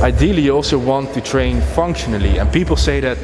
Ideally, you also want to train functionally, and people say that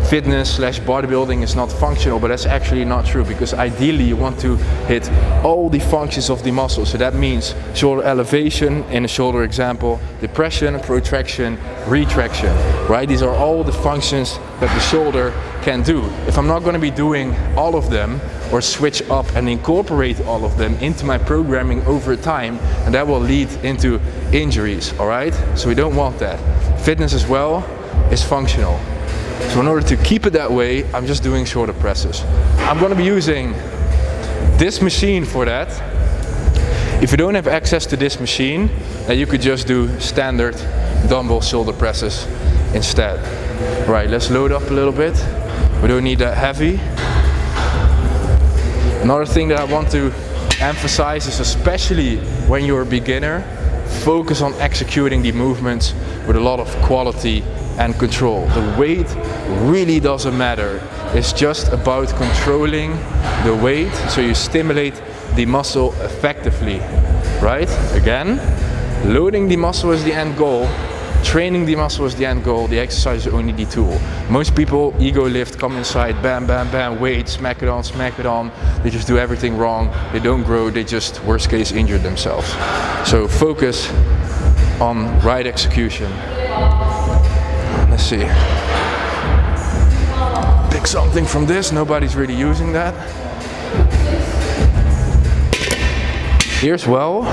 fitness/bodybuilding is not functional, but that's actually not true, because ideally you want to hit all the functions of the muscle. So that means shoulder elevation in a shoulder example, depression, protraction, retraction, right? These are all the functions that the shoulder can do. If I'm not going to be doing all of them, or switch up and incorporate all of them into my programming over time, and that will lead into injuries, all right? So we don't want that. Fitness as well is functional. So in order to keep it that way, I'm just doing shoulder presses. I'm going to be using this machine for that. If you don't have access to this machine, then you could just do standard dumbbell shoulder presses instead. Right, let's load up a little bit. We don't need that heavy. Another thing that I want to emphasize is, especially when you're a beginner, focus on executing the movements with a lot of quality and control. The weight really doesn't matter. It's just about controlling the weight so you stimulate the muscle effectively, right? Again, loading the muscle is the end goal. Training the muscle is the end goal, the exercise is only the tool. Most people ego lift, come inside, bam, bam, bam, weight, smack it on. They just do everything wrong, they don't grow, they just, worst case, injure themselves. So focus on right execution. Let's see. Pick something from this, nobody's really using that. Here's well,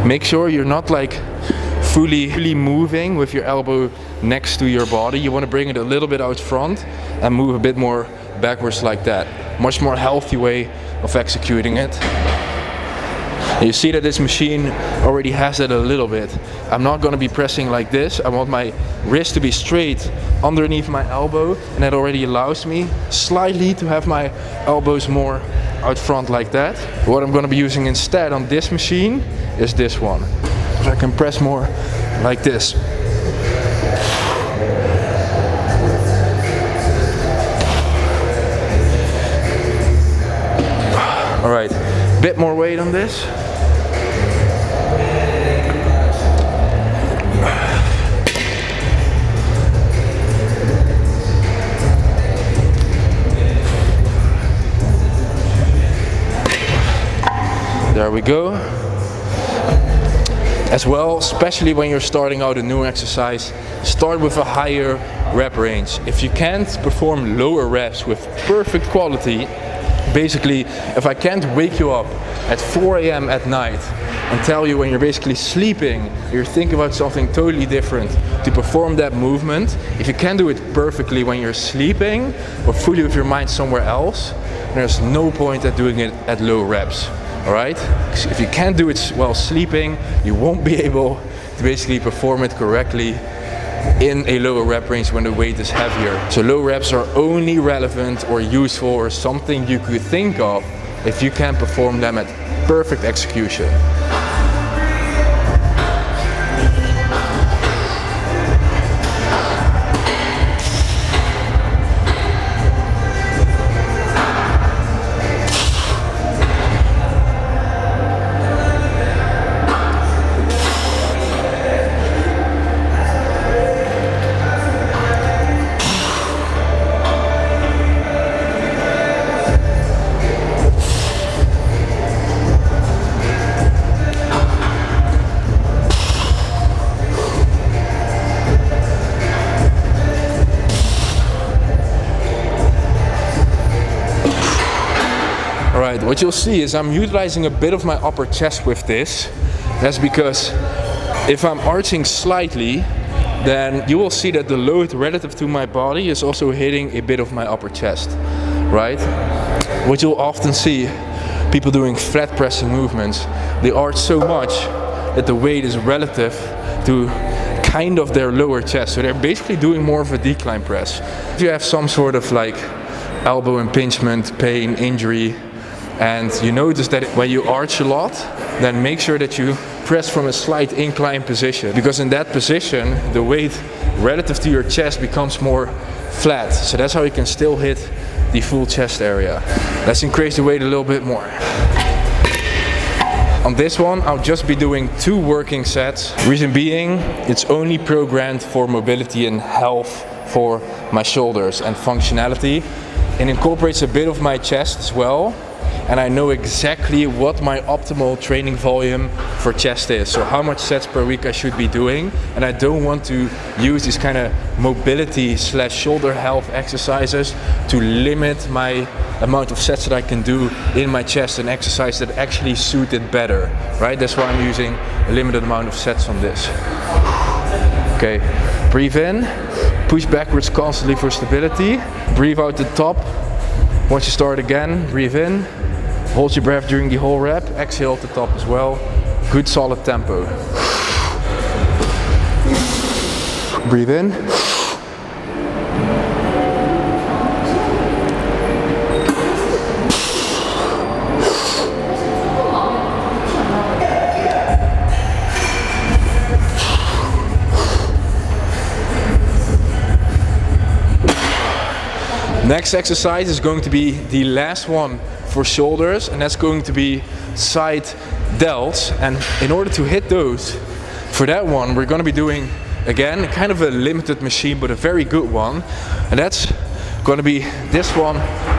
make sure you're not like fully moving with your elbow next to your body. You want to bring it a little bit out front and move a bit more backwards like that. Much more healthy way of executing it. And you see that this machine already has that a little bit. I'm not going to be pressing like this. I want my wrist to be straight underneath my elbow, and that already allows me slightly to have my elbows more out front like that. What I'm going to be using instead on this machine is this one. So I can press more like this. All right, bit more weight on this. There we go. As well, especially when you're starting out a new exercise, start with a higher rep range. If you can't perform lower reps with perfect quality, basically, if I can't wake you up at 4 a.m. at night and tell you when you're basically sleeping, you're thinking about something totally different to perform that movement, if you can't do it perfectly when you're sleeping or fully with your mind somewhere else, there's no point at doing it at low reps. Alright? If you can't do it while sleeping, you won't be able to basically perform it correctly in a lower rep range when the weight is heavier. So low reps are only relevant or useful or something you could think of if you can perform them at perfect execution. Alright, what you'll see is I'm utilizing a bit of my upper chest with this. That's because if I'm arching slightly, then you will see that the load relative to my body is also hitting a bit of my upper chest, right? What you'll often see people doing flat pressing movements, they arch so much that the weight is relative to kind of their lower chest. So they're basically doing more of a decline press. If you have some sort of like elbow impingement, pain, injury, and you notice that when you arch a lot, then make sure that you press from a slight incline position, because in that position the weight relative to your chest becomes more flat. So that's how you can still hit the full chest area. Let's increase the weight a little bit more. On this one, I'll just be doing 2 working sets. Reason being, it's only programmed for mobility and health for my shoulders and functionality. It incorporates a bit of my chest as well. And I know exactly what my optimal training volume for chest is. So how much sets per week I should be doing. And I don't want to use these kind of mobility / shoulder health exercises to limit my amount of sets that I can do in my chest and exercise that actually suit it better, right? That's why I'm using a limited amount of sets on this. Okay, breathe in, push backwards constantly for stability. Breathe out the top. Once you start again, breathe in. Hold your breath during the whole rep, exhale at the top as well. Good solid tempo. Breathe in. Next exercise is going to be the last one for shoulders, and that's going to be side delts. And in order to hit those, for that one we're going to be doing again kind of a limited machine, but a very good one, and that's going to be this one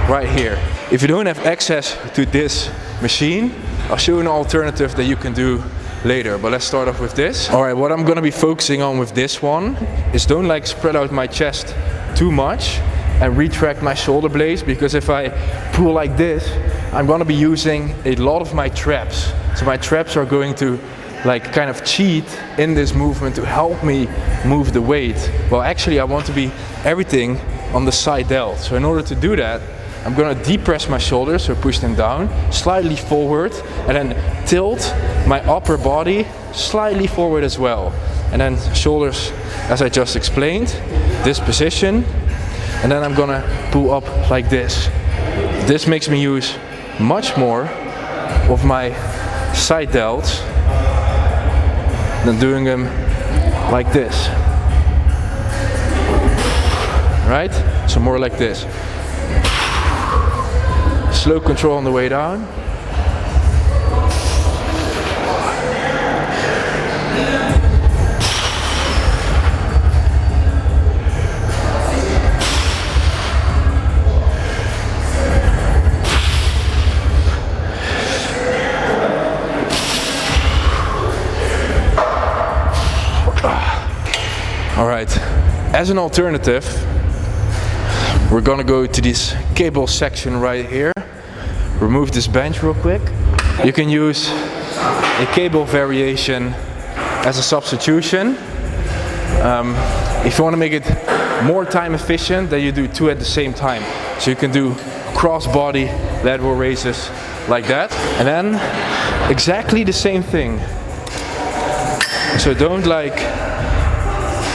right here. If you don't have access to this machine, I'll show you an alternative that you can do later, but let's start off with this. Alright, what I'm going to be focusing on with this one is don't like spread out my chest too much and retract my shoulder blades, because if I pull like this, I'm going to be using a lot of my traps. So my traps are going to like kind of cheat in this movement to help me move the weight. Well, actually I want to be everything on the side delt. So in order to do that, I'm going to depress my shoulders, so push them down, slightly forward, and then tilt my upper body slightly forward as well. And then shoulders, as I just explained, this position. And then I'm gonna pull up like this. This makes me use much more of my side delts than doing them like this. Right? So more like this. Slow control on the way down. Alright, as an alternative, we're gonna go to this cable section right here. Remove this bench real quick. You can use a cable variation as a substitution. If you want to make it more time efficient, then you do 2 at the same time. So you can do cross body lateral raises like that, and then exactly the same thing. So don't like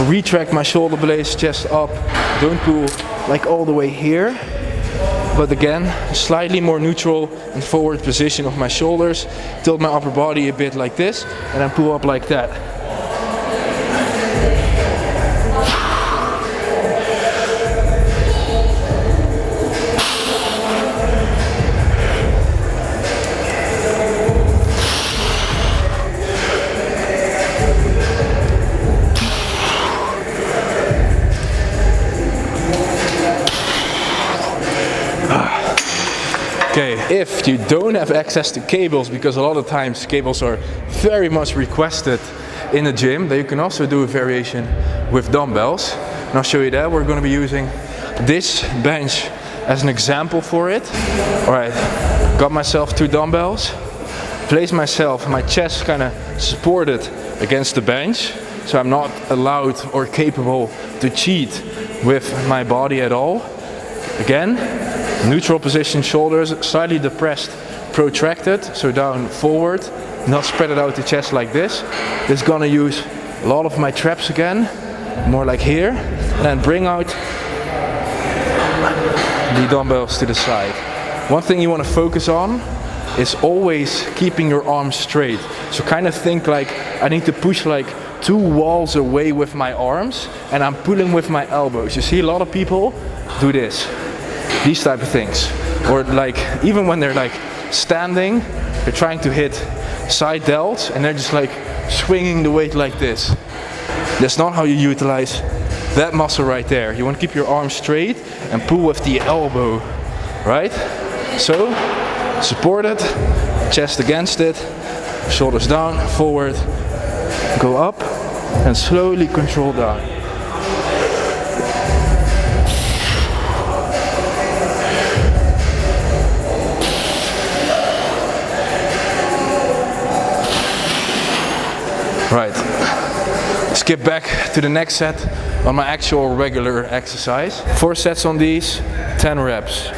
retract my shoulder blades, chest up, don't pull like all the way here, but again slightly more neutral and forward position of my shoulders, tilt my upper body a bit like this, and then pull up like that. Okay, if you don't have access to cables, because a lot of times cables are very much requested in the gym, then you can also do a variation with dumbbells. And I'll show you that. We're going to be using this bench as an example for it. Alright, got myself 2 dumbbells, place myself, my chest kind of supported against the bench, so I'm not allowed or capable to cheat with my body at all. Again, neutral position, shoulders slightly depressed, protracted, so down forward, not spread it out the chest like this. This is gonna use a lot of my traps again, more like here, and then bring out the dumbbells to the side. One thing you want to focus on is always keeping your arms straight. So kind of think like I need to push like 2 walls away with my arms, and I'm pulling with my elbows. You see a lot of people do this. These type of things, or like even when they're like standing, they're trying to hit side delts and they're just like swinging the weight like this. That's not how you utilize that muscle right there. You want to keep your arm straight and pull with the elbow, right? So, support it, chest against it, shoulders down, forward, go up, and slowly control down. Right, skip back to the next set on my actual regular exercise. 4 sets on these, 10 reps.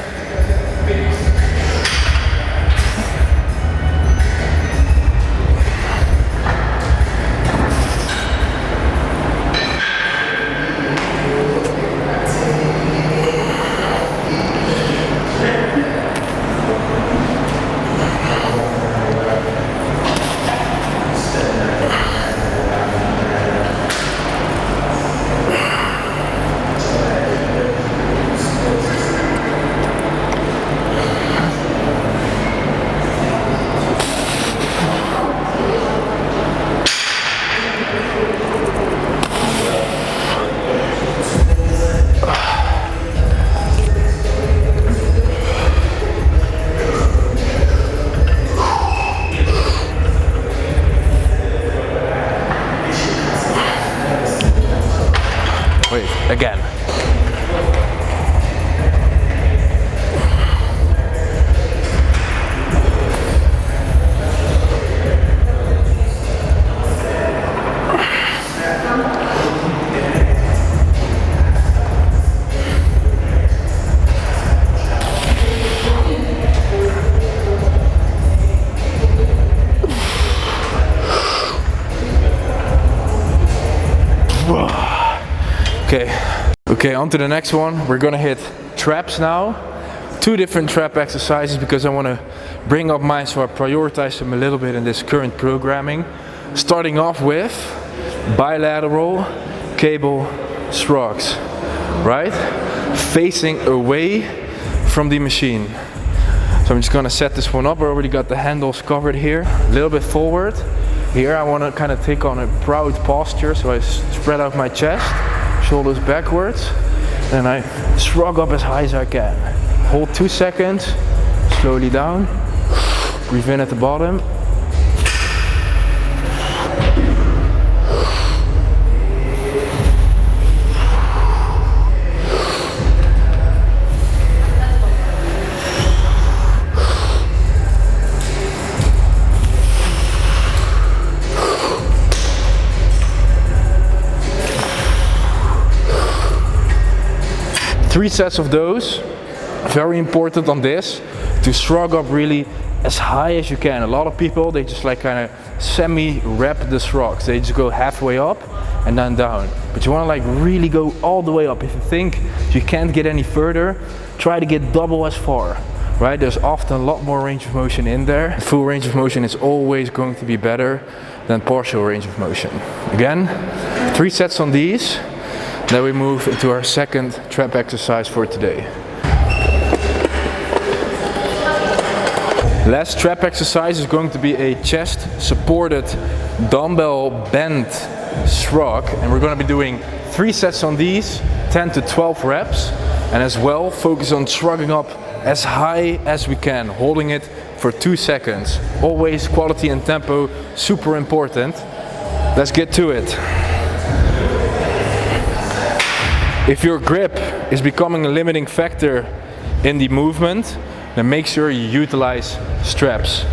Wait, again. Okay, on to the next one. We're gonna hit traps now. 2 different trap exercises because I want to bring up mine, so I prioritize them a little bit in this current programming. Starting off with bilateral cable shrugs, right? Facing away from the machine. So I'm just gonna set this one up. I already got the handles covered here. A little bit forward. Here I want to kind of take on a proud posture, so I spread out my chest. Shoulders backwards, and I shrug up as high as I can. Hold 2 seconds, slowly down, breathe in at the bottom. Three sets of those. Very important on this, to shrug up really as high as you can. A lot of people, they just like kind of semi-wrap the shrugs. They just go halfway up and then down. But you want to like really go all the way up. If you think you can't get any further, try to get double as far. Right? There's often a lot more range of motion in there. Full range of motion is always going to be better than partial range of motion. Again, 3 sets on these. Then we move into our second trap exercise for today. Last trap exercise is going to be a chest supported dumbbell bend shrug, and we're going to be doing 3 sets on these, 10 to 12 reps, and as well focus on shrugging up as high as we can, holding it for 2 seconds. Always quality and tempo, super important. Let's get to it. If your grip is becoming a limiting factor in the movement, then make sure you utilize straps.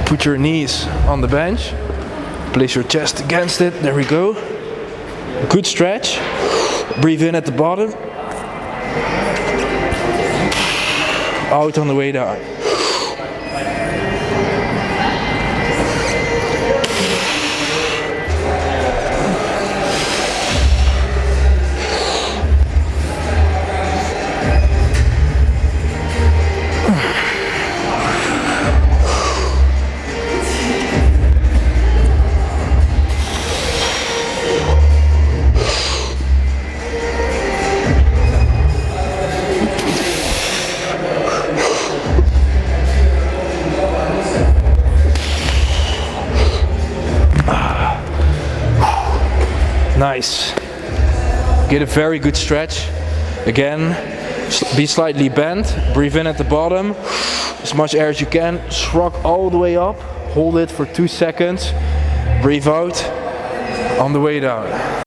Put your knees on the bench, place your chest against it, there we go. Good stretch, breathe in at the bottom, out on the way down. Nice. Get a very good stretch. Again, be slightly bent. Breathe in at the bottom. As much air as you can. Shrug all the way up. Hold it for 2 seconds. Breathe out on the way down.